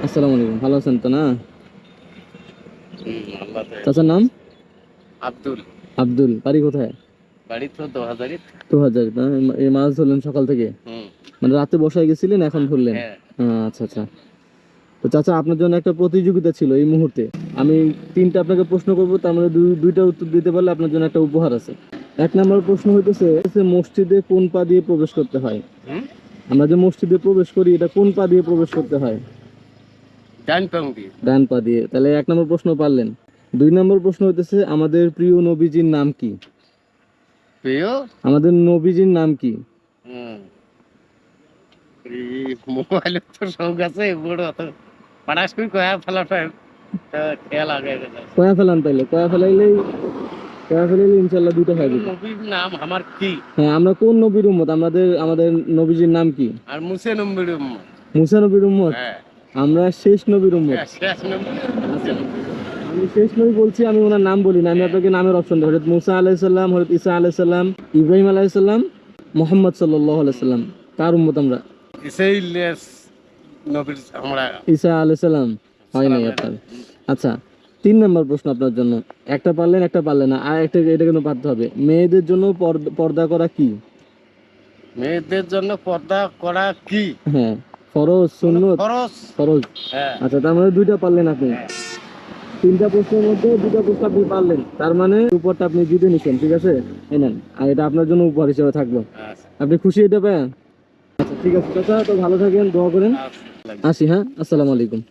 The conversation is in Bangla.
আসসালামু আলাইকুম, ভালো আছেন তো না? চাচার নাম? আব্দুল। আব্দুল। বাড়ি কোথায়? বাড়ি তো 2000। 2000। এই মাছ ধরলেন সকাল থেকে? মানে রাতে বসায় গেছিলেন, এখন ধরলেন? হ্যাঁ। আচ্ছা আচ্ছা। তো চাচা, আপনার জন্য একটা প্রতিযোগিতা ছিল এই মুহূর্তে। আমি তিনটা আপনাকে প্রশ্ন করবো, তার মধ্যে দুইটা উত্তর দিতে পারলে আপনার জন্য একটা উপহার আছে। 1 নম্বর প্রশ্ন হইতেছে, মসজিদে কোন পা দিয়ে প্রবেশ করতে হয়? আমরা যে মসজিদে প্রবেশ করি, এটা কোন পা দিয়ে প্রবেশ করতে হয়? ডান পাং দিয়ে। ডান পা দিয়ে। তাহলে 1 নম্বর প্রশ্ন পারলেন। 2 নম্বর প্রশ্ন হইতেছে, আমাদের প্রিয় নবীজির নাম কি? প্রিয়? আমাদের নবীজির নাম কি? মোবাইল তো শোক আছে বড় তো পাড়াস করে কয়া ফেলাটা খেয়াল আগে কয়া ফেলান, তাইলে কয়া ফেলাইলে ইনশাল্লাহ দুটো হয়ে যাবে। নবীর নাম আমার কি? হ্যাঁ, আমরা কোন নবীর উম্মত? আমাদের নবীজির নাম কি? আর মুসে নবীর উম্মত। মুসা নবীর উম্মত? হ্যাঁ। আমরা শেষ নবীর উম্মত। শেষ নবী। আচ্ছা, আমি শেষ নবী বলছি, আমি ওনার নাম বলি না, আমি আপনাকে নামের অপশন দিই। হযরত মুসা আলাইহিস সালাম, হযরত ঈসা আলাইহিস সালাম, ইব্রাহিম আলাইহিস সালাম, মুহাম্মদ সাল্লাল্লাহু আলাইহি সাল্লাম। কার উম্মত আমরা? সেই নবীর আমরা। ঈসা আলাইহিস সালাম হয় নাই আপনার। আচ্ছা, 3 নম্বর প্রশ্ন আপনার জন্য। একটা পারলেন, একটা পারলেন না, আর একটা এটা কিন্তু পারতে হবে। মেয়েদের জন্য পর্দা করা কি? মেয়েদের জন্য পর্দা করা কি? হ্যাঁ, ফরজ, সুন্নত? ফরজ। ফরজ। হ্যাঁ। আচ্ছা, তার মানে দুইটা পারলেন আপনি। 3টা প্রশ্নের মধ্যে 2টা প্রশ্ন আপনি পারলেন, তার মানে উপরটা আপনি জিতে নিছেন। ঠিক আছে, এই নেন, আর এটা আপনার জন্য উপহার হিসেবে থাকলো। আপনি খুশি এটা পেয়ে? আচ্ছা ঠিক আছে চাচা, তো ভালো থাকেন, দোয়া করেন। আসি, হ্যাঁ, আসসালামু আলাইকুম।